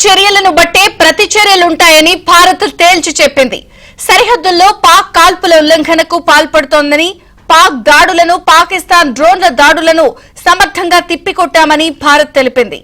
చర్యలను బట్టే ప్రతి చర్యలుంటాయని భారత్ తేల్చి చెప్పింది. సరిహద్దుల్లో పాక్ కాల్పుల ఉల్లంఘనకు పాల్పడుతోందని, పాక్ దాడులను, పాకిస్తాన్ డ్రోన్ల దాడులను సమర్థంగా తిప్పికొట్టామని భారత్ తెలిపింది.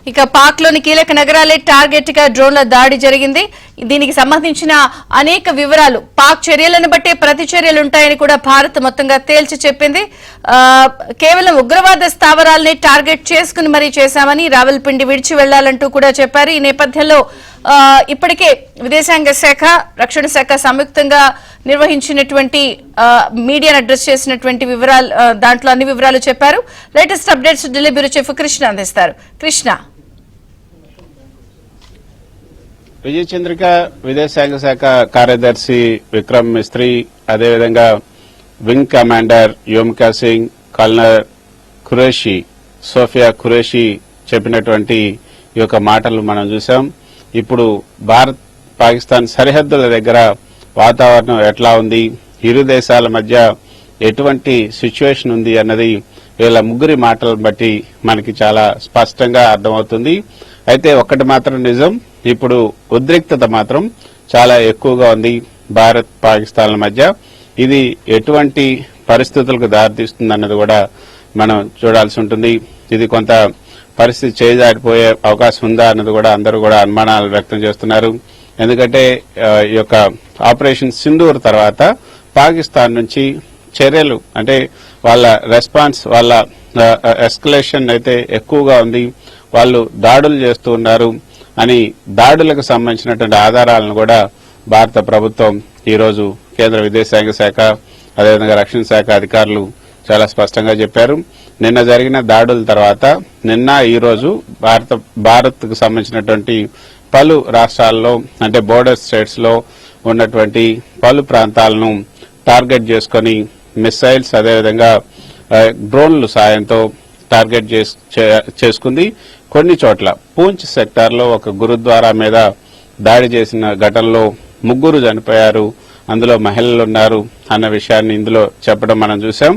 ఇక పాక్ లోని కీలక నగరాలే టార్గెట్ గా డ్రోన్ల దాడి జరిగింది. దీనికి సంబంధించిన అనేక వివరాలు, పాక్ చర్యలను బట్టే ప్రతి చర్యలుంటాయని కూడా భారత్ మొత్తంగా తేల్చి చెప్పింది. కేవలం ఉగ్రవాద స్థావరాల్ని టార్గెట్ చేసుకుని మరీ చేశామని, రావల్పిండి విడిచి వెళ్లాలంటూ కూడా చెప్పారు. ఈ నేపథ్యంలో ఇప్పటికే విదేశాంగ శాఖ, రక్షణ శాఖ సంయుక్తంగా నిర్వహించినటువంటి మీడియాను అడ్రస్ చేసినటువంటి వివరాలు, దాంట్లో అన్ని వివరాలు చెప్పారు. Latest updates Delhi bureau chief Krishna అందిస్తారు. కృష్ణ. విజయ చంద్రిక, విదేశాంగ శాఖ కార్యదర్శి విక్రమ్ మిస్త్రీ, అదేవిధంగా wing commander యోమికా Singh, కల్నర్ Qureshi, Sophia Qureshi చెప్పినటువంటి ఈ యొక్క మాటలు మనం చూసాం. ఇప్పుడు భారత్ పాకిస్తాన్ సరిహద్దుల దగ్గర వాతావరణం ఎట్లా ఉంది, ఇరు దేశాల మధ్య ఎటువంటి సిచ్యువేషన్ ఉంది అన్నది వీళ్ళ ముగ్గురి మాటలను బట్టి మనకి చాలా స్పష్టంగా అర్థమవుతుంది. అయితే ఒక్కటి మాత్రం నిజం, ఇప్పుడు ఉద్రిక్తత మాత్రం చాలా ఎక్కువగా ఉంది భారత్ పాకిస్తాన్ల మధ్య. ఇది ఎటువంటి పరిస్థితులకు దారితీస్తుందన్నది కూడా మనం చూడాల్సి ఉంటుంది. ఇది కొంత పరిస్థితి చేజారిపోయే అవకాశం ఉందా అన్నది కూడా అందరూ కూడా అనుమానాలు వ్యక్తం చేస్తున్నారు. ఎందుకంటే ఈ యొక్క ఆపరేషన్ సింధూర్ తర్వాత పాకిస్తాన్ నుంచి చర్యలు, అంటే వాళ్ళ రెస్పాన్స్, వాళ్ళ ఎస్కలేషన్ అయితే ఎక్కువగా ఉంది. వాళ్ళు దాడులు చేస్తూ ఉన్నారు అని దాడులకు సంబంధించినటువంటి ఆధారాలను కూడా భారత ప్రభుత్వం ఈరోజు కేంద్ర విదేశాంగ శాఖ, అదేవిధంగా రక్షణ శాఖ అధికారులు చాలా స్పష్టంగా చెప్పారు. నిన్న జరిగిన దాడుల తర్వాత నిన్న ఈ రోజు భారత్ కు సంబంధించినటువంటి పలు రాష్ట్రాల్లో, అంటే బోర్డర్ స్టేట్స్ లో ఉన్నటువంటి పలు ప్రాంతాలను టార్గెట్ చేసుకుని మిసైల్స్, అదేవిధంగా డ్రోన్ల సాయంతో టార్గెట్ చేసుకుంది. కొన్ని చోట్ల పూంచ్ సెక్టార్ లో ఒక గురుద్వారా మీద దాడి చేసిన ఘటనలో 3 చనిపోయారు, అందులో మహిళలు ఉన్నారు అన్న విషయాన్ని ఇందులో చెప్పడం మనం చూసాం.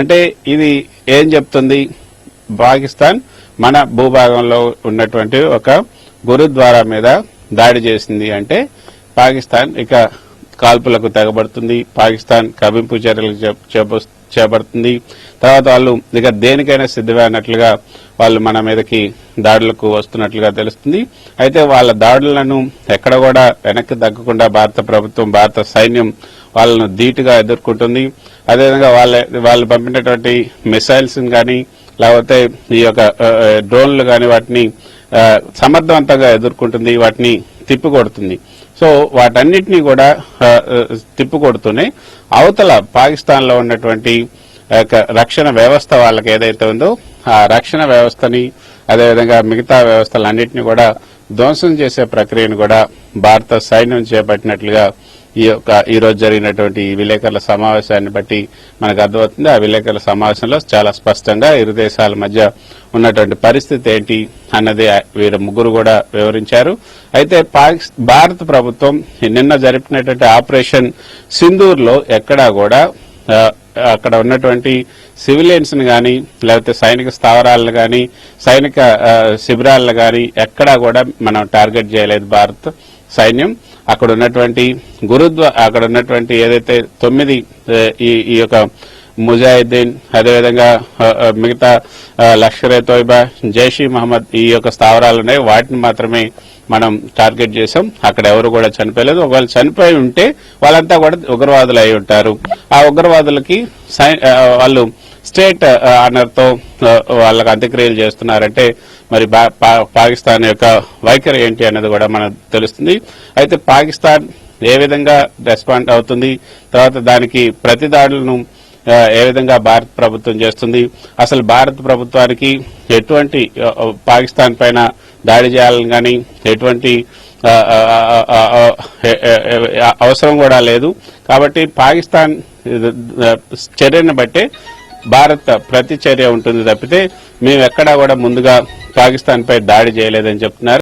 అంటే ఇది ఏం చెప్తుంది, పాకిస్తాన్ మన భూభాగంలో ఉన్నటువంటి ఒక గురుద్వారా మీద దాడి చేసింది అంటే పాకిస్తాన్ ఇక కాల్పులకు తెగబడుతుంది, పాకిస్తాన్ కవింపు చర్యలకు చేపడుతుంది. తర్వాత వాళ్ళు ఇక దేనికైనా సిద్ధమే అన్నట్లుగా వాళ్ళు మన మీదకి దాడులకు వస్తున్నట్లుగా తెలుస్తుంది. అయితే వాళ్ళ దాడులను ఎక్కడ కూడా వెనక్కి తగ్గకుండా భారత ప్రభుత్వం, భారత సైన్యం వాళ్ళను ధీటుగా ఎదుర్కొంటుంది. అదేవిధంగా వాళ్ళు పంపినటువంటి మిసైల్స్ గాని, లేకపోతే ఈ యొక్క డ్రోన్లు గాని వాటిని సమర్థవంతంగా ఎదుర్కొంటుంది, వాటిని తిప్పికొడుతుంది. సో వాటన్నిటినీ కూడా తిప్పికొడుతూనే అవతల పాకిస్తాన్ లో ఉన్నటువంటి రక్షణ వ్యవస్థ వాళ్ళకి ఏదైతే ఉందో ఆ రక్షణ వ్యవస్థని, అదేవిధంగా మిగతా వ్యవస్థలన్నింటినీ కూడా ధ్వంసం చేసే ప్రక్రియను కూడా భారత సైన్యం చేపట్టినట్లుగా ఈ రోజు జరిగినటువంటి విలేకరుల సమావేశాన్ని బట్టి మనకు అర్థమవుతుంది. ఆ విలేకరుల సమావేశంలో చాలా స్పష్టంగా ఇరు దేశాల మధ్య ఉన్నటువంటి పరిస్థితి ఏంటి అన్నది వీరు ముగ్గురు కూడా వివరించారు. అయితే భారత ప్రభుత్వం నిన్న జరిపినటువంటి ఆపరేషన్ సింధూర్ లో ఎక్కడా కూడా అక్కడ ఉన్నటువంటి సివిలియన్స్ ని గాని, లేకపోతే సైనిక స్థావరాలను గాని, సైనిక శిబిరాలను గాని ఎక్కడా కూడా మనం టార్గెట్ చేయలేదు భారత్ సైన్యం. అక్కడ ఉన్నటువంటి ఏదైతే 9 ఈ యొక్క ముజాహిద్దీన్, అదేవిధంగా మిగతా లష్కర్ ఏ తోయిబా, జైష్ ఈ మహమ్మద్ ఈ యొక్క స్థావరాలు ఉన్నాయి. వాటిని మాత్రమే మనం టార్గెట్ చేసాం. అక్కడ ఎవరు కూడా చనిపోలేదు. ఒకవేళ చనిపోయి ఉంటే వాళ్ళంతా కూడా ఉగ్రవాదులు అయి ఉంటారు. ఆ ఉగ్రవాదులకి వాళ్ళు స్టేట్ ఆనర్ తో వాళ్ళకి అంత్యక్రియలు చేస్తున్నారంటే మరి పాకిస్తాన్ యొక్క వైఖరి ఏంటి అన్నది కూడా మనకు తెలుస్తుంది. అయితే పాకిస్తాన్ ఏ విధంగా రెస్పాండ్ అవుతుంది, తర్వాత దానికి ప్రతిదాడులను ఏ విధంగా భారత ప్రభుత్వం చేస్తుంది, అసలు భారత ప్రభుత్వానికి ఎటువంటి పాకిస్తాన్ పైన దాడి చేయాలని కానీ ఎటువంటి అవసరం కూడా లేదు. కాబట్టి పాకిస్తాన్ చర్యను బట్టే భారత్ ప్రతి చర్య ఉంటుంది తప్పితే మేము ఎక్కడా కూడా ముందుగా పాకిస్తాన్ పై దాడి చేయలేదని చెప్తున్నారు.